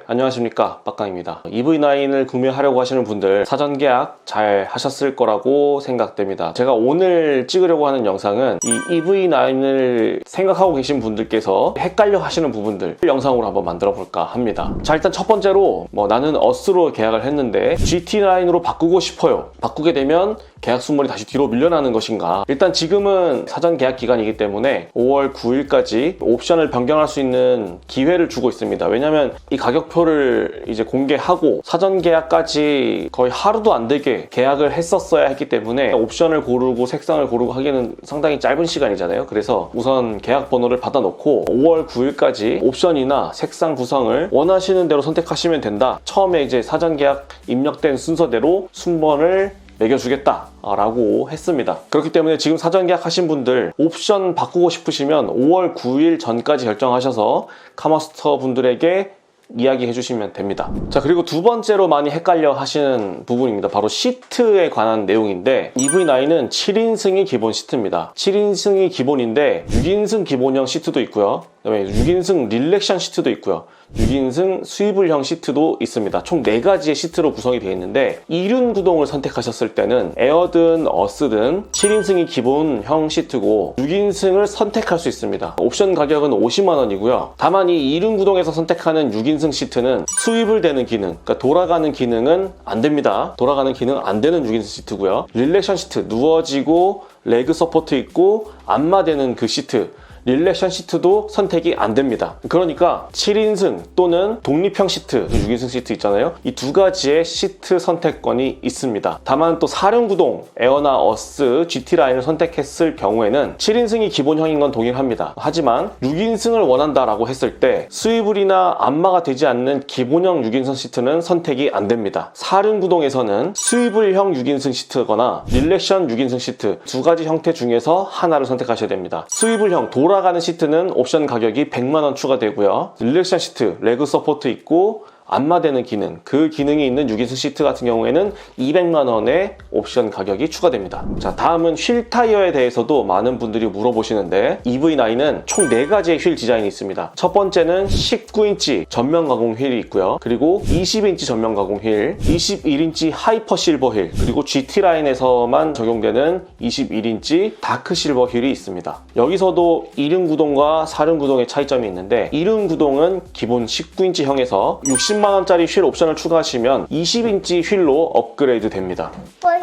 안녕하십니까, 빡강입니다. EV9을 구매하려고 하시는 분들 사전 계약 잘 하셨을 거라고 생각됩니다. 제가 오늘 찍으려고 하는 영상은 이 EV9을 생각하고 계신 분들께서 헷갈려 하시는 부분들 영상으로 한번 만들어 볼까 합니다. 자, 일단 첫 번째로 나는 어스로 계약을 했는데 GT9으로 바꾸고 싶어요. 바꾸게 되면 계약 순번이 다시 뒤로 밀려나는 것인가? 일단 지금은 사전 계약 기간이기 때문에 5월 9일까지 옵션을 변경할 수 있는 기회를 주고 있습니다. 왜냐면 이 가격표를 이제 공개하고 사전 계약까지 거의 하루도 안 되게 계약을 했었어야 했기 때문에 옵션을 고르고 색상을 고르고 하기에는 상당히 짧은 시간이잖아요. 그래서 우선 계약 번호를 받아 놓고 5월 9일까지 옵션이나 색상 구성을 원하시는 대로 선택하시면 된다. 처음에 이제 사전 계약 입력된 순서대로 순번을 매겨주겠다 라고 했습니다. 그렇기 때문에 지금 사전 계약하신 분들 옵션 바꾸고 싶으시면 5월 9일 전까지 결정하셔서 카마스터 분들에게 이야기해 주시면 됩니다. 자, 그리고 두 번째로 많이 헷갈려 하시는 부분입니다. 바로 시트에 관한 내용인데 EV9은 7인승이 기본 시트입니다. 7인승이 기본인데 6인승 기본형 시트도 있고요. 그다음에 6인승 릴렉션 시트도 있고요. 6인승 스위블형 시트도 있습니다. 총 4가지의 시트로 구성이 되어 있는데 이륜 구동을 선택하셨을 때는 에어든 어스든 7인승이 기본형 시트고 6인승을 선택할 수 있습니다. 옵션 가격은 50만 원이고요. 다만 이 이륜 구동에서 선택하는 6인승 시트는 스위블 되는 기능, 그러니까 돌아가는 기능은 안 됩니다. 돌아가는 기능 안 되는 6인승 시트고요. 릴렉션 시트, 누워지고 레그 서포트 있고 안마되는 그 시트, 릴렉션 시트도 선택이 안 됩니다. 그러니까 7인승 또는 독립형 시트, 6인승 시트 있잖아요. 이 두 가지의 시트 선택권이 있습니다. 다만 또 사륜구동, 에어나 어스, GT9을 선택했을 경우에는 7인승이 기본형인 건 동일합니다. 하지만 6인승을 원한다라고 했을 때 스위블이나 안마가 되지 않는 기본형 6인승 시트는 선택이 안 됩니다. 사륜구동에서는 스위블형 6인승 시트거나 릴렉션 6인승 시트 두 가지 형태 중에서 하나를 선택하셔야 됩니다. 스위블형 돌아가는 시트는 옵션 가격이 100만 원 추가되고요. 릴렉션 시트, 레그 서포트 있고 안마되는 기능, 그 기능이 있는 6인승 시트 같은 경우에는 200만 원의 옵션 가격이 추가됩니다. 자, 다음은 휠 타이어에 대해서도 많은 분들이 물어보시는데 EV9은 총 4가지의 휠 디자인이 있습니다. 첫 번째는 19인치 전면 가공 휠이 있고요. 그리고 20인치 전면 가공 휠, 21인치 하이퍼 실버 휠, 그리고 GT9에서만 적용되는 21인치 다크 실버 휠이 있습니다. 여기서도 이륜 구동과 사륜 구동의 차이점이 있는데 이륜 구동은 기본 19인치형에서 60만 원짜리 휠 옵션을 추가하시면 20인치 휠로 업그레이드 됩니다.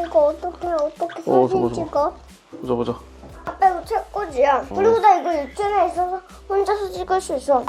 이거 어떻게 사진 찍어? 보자. 아빠 이거 책꽂이야. 그리고 나 이거 유치원에 있어서 혼자서 찍을 수 있어.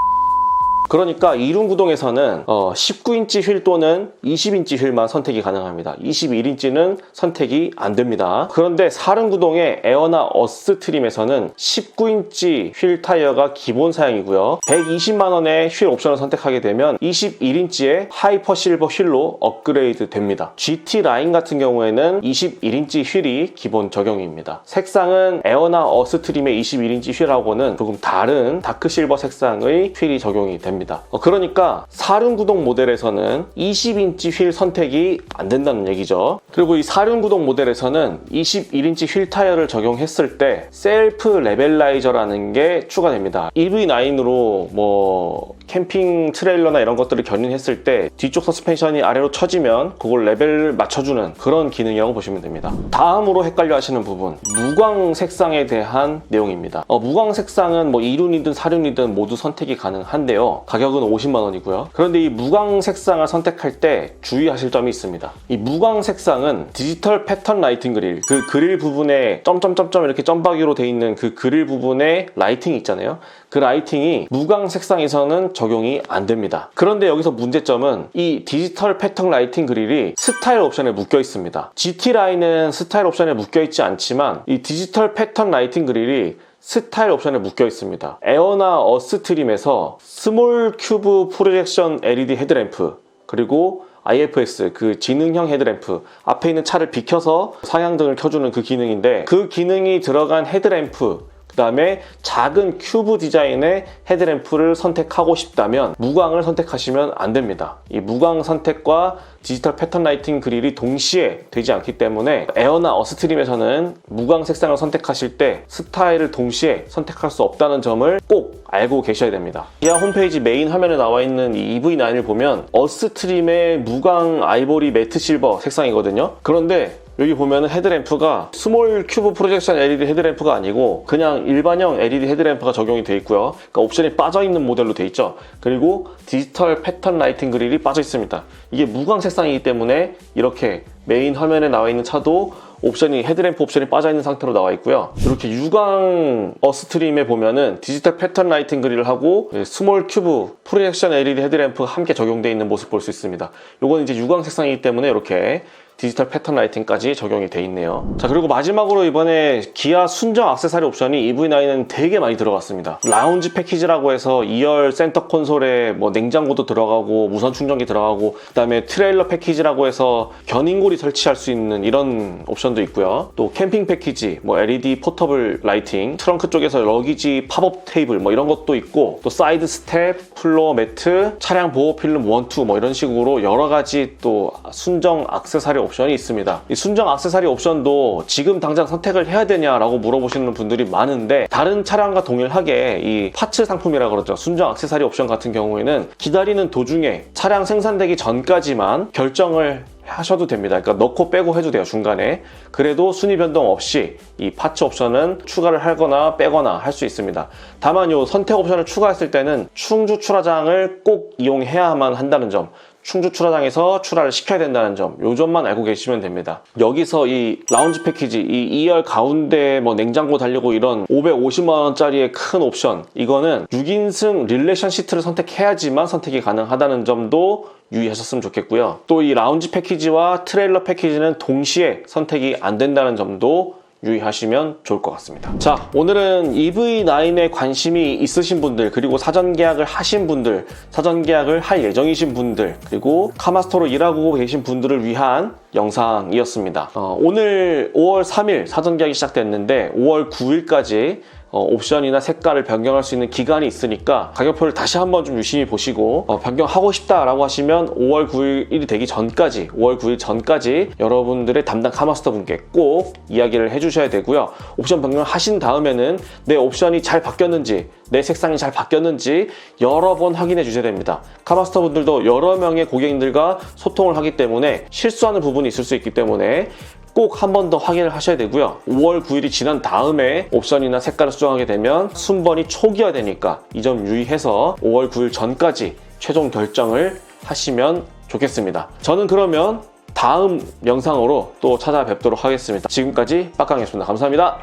그러니까 이륜 구동에서는 19인치 휠 또는 20인치 휠만 선택이 가능합니다. 21인치는 선택이 안 됩니다. 그런데 사륜 구동의 에어나 어스 트림에서는 19인치 휠 타이어가 기본 사양이고요. 120만 원의 휠 옵션을 선택하게 되면 21인치의 하이퍼 실버 휠로 업그레이드 됩니다. GT 라인 같은 경우에는 21인치 휠이 기본 적용입니다. 색상은 에어나 어스 트림의 21인치 휠하고는 조금 다른 다크 실버 색상의 휠이 적용이 됩니다. 그러니까 사륜구동 모델에서는 20인치 휠 선택이 안 된다는 얘기죠. 그리고 이 사륜구동 모델에서는 21인치 휠 타이어를 적용했을 때 셀프 레벨라이저라는 게 추가됩니다. EV9으로 캠핑 트레일러나 이런 것들을 견인했을 때 뒤쪽 서스펜션이 아래로 처지면 그걸 레벨을 맞춰주는 그런 기능이라고 보시면 됩니다. 다음으로 헷갈려 하시는 부분, 무광 색상에 대한 내용입니다. 무광 색상은 이륜이든 사륜이든 모두 선택이 가능한데요. 가격은 50만 원이고요. 그런데 이 무광 색상을 선택할 때 주의하실 점이 있습니다. 이 무광 색상은 디지털 패턴 라이팅 그릴, 그 그릴 부분에 점점점점 이렇게 점박이로 돼 있는 그 그릴 부분에 라이팅이 있잖아요. 그 라이팅이 무광 색상에서는 적용이 안 됩니다. 그런데 여기서 문제점은 이 디지털 패턴 라이팅 그릴이 스타일 옵션에 묶여 있습니다. GT9은 스타일 옵션에 묶여 있지 않지만 이 디지털 패턴 라이팅 그릴이 스타일 옵션에 묶여 있습니다. 에어나 어스 트림에서 스몰 큐브 프로젝션 LED 헤드램프, 그리고 IFS, 그 지능형 헤드램프, 앞에 있는 차를 비켜서 상향등을 켜주는 그 기능인데 그 기능이 들어간 헤드램프, 그 다음에 작은 큐브 디자인의 헤드램프를 선택하고 싶다면 무광을 선택하시면 안 됩니다. 이 무광 선택과 디지털 패턴 라이팅 그릴이 동시에 되지 않기 때문에 에어나 어스트림에서는 무광 색상을 선택하실 때 스타일을 동시에 선택할 수 없다는 점을 꼭 알고 계셔야 됩니다. 기아 홈페이지 메인 화면에 나와 있는 이 EV9을 보면 어스트림의 무광 아이보리 매트 실버 색상이거든요. 그런데 여기 보면은 헤드램프가 스몰 큐브 프로젝션 LED 헤드램프가 아니고 그냥 일반형 LED 헤드램프가 적용이 되어 있고요. 그러니까 옵션이 빠져있는 모델로 되어 있죠. 그리고 디지털 패턴 라이팅 그릴이 빠져 있습니다. 이게 무광 색상이기 때문에 이렇게 메인 화면에 나와 있는 차도 옵션이 헤드램프 옵션이 빠져있는 상태로 나와 있고요. 이렇게 유광 어스트림에 보면은 디지털 패턴 라이팅 그릴을 하고 스몰 큐브 프로젝션 LED 헤드램프가 함께 적용되어 있는 모습 볼 수 있습니다. 요건 이제 유광 색상이기 때문에 이렇게 디지털 패턴 라이팅까지 적용이 돼 있네요. 자, 그리고 마지막으로 이번에 기아 순정 액세서리 옵션이 EV9은 되게 많이 들어갔습니다. 라운지 패키지라고 해서 2열 센터 콘솔에 뭐 냉장고도 들어가고 무선 충전기 들어가고, 그 다음에 트레일러 패키지라고 해서 견인고리 설치할 수 있는 이런 옵션도 있고요. 또 캠핑 패키지, 뭐 LED 포터블 라이팅, 트렁크 쪽에서 러기지 팝업 테이블 뭐 이런 것도 있고, 또 사이드 스텝, 플로어 매트, 차량 보호 필름 1, 2 뭐 이런 식으로 여러 가지 또 순정 액세서리 옵션이 있습니다. 이 순정 액세서리 옵션도 지금 당장 선택을 해야 되냐라고 물어보시는 분들이 많은데, 다른 차량과 동일하게 이 파츠 상품이라 그러죠. 순정 액세서리 옵션 같은 경우에는 기다리는 도중에 차량 생산되기 전까지만 결정을 하셔도 됩니다. 그러니까 넣고 빼고 해도 돼요, 중간에. 그래도 순위 변동 없이 이 파츠 옵션은 추가를 하거나 빼거나 할 수 있습니다. 다만 이 선택 옵션을 추가했을 때는 충주 출하장을 꼭 이용해야만 한다는 점, 충주 출하장에서 출하를 시켜야 된다는 점, 요 점만 알고 계시면 됩니다. 여기서 이 라운지 패키지, 이 2열 가운데 뭐 냉장고 달리고 이런 550만원짜리의 큰 옵션, 이거는 6인승 릴레이션 시트를 선택해야지만 선택이 가능하다는 점도 유의하셨으면 좋겠고요. 또 이 라운지 패키지와 트레일러 패키지는 동시에 선택이 안 된다는 점도 유의하시면 좋을 것 같습니다. 자, 오늘은 EV9에 관심이 있으신 분들, 그리고 사전 계약을 하신 분들, 사전 계약을 할 예정이신 분들, 그리고 카마스토로 일하고 계신 분들을 위한 영상이었습니다. 오늘 5월 3일 사전 계약이 시작됐는데 5월 9일까지 옵션이나 색깔을 변경할 수 있는 기간이 있으니까 가격표를 다시 한번 좀 유심히 보시고 변경하고 싶다라고 하시면 5월 9일이 되기 전까지, 5월 9일 전까지 여러분들의 담당 카마스터 분께 꼭 이야기를 해주셔야 되고요. 옵션 변경을 하신 다음에는 내 옵션이 잘 바뀌었는지, 내 색상이 잘 바뀌었는지 여러 번 확인해 주셔야 됩니다. 카마스터 분들도 여러 명의 고객님들과 소통을 하기 때문에 실수하는 부분이 있을 수 있기 때문에 꼭 한 번 더 확인을 하셔야 되고요. 5월 9일이 지난 다음에 옵션이나 색깔을 수정하게 되면 순번이 초기화되니까 이 점 유의해서 5월 9일 전까지 최종 결정을 하시면 좋겠습니다. 저는 그러면 다음 영상으로 또 찾아뵙도록 하겠습니다. 지금까지 빡강이었습니다. 감사합니다.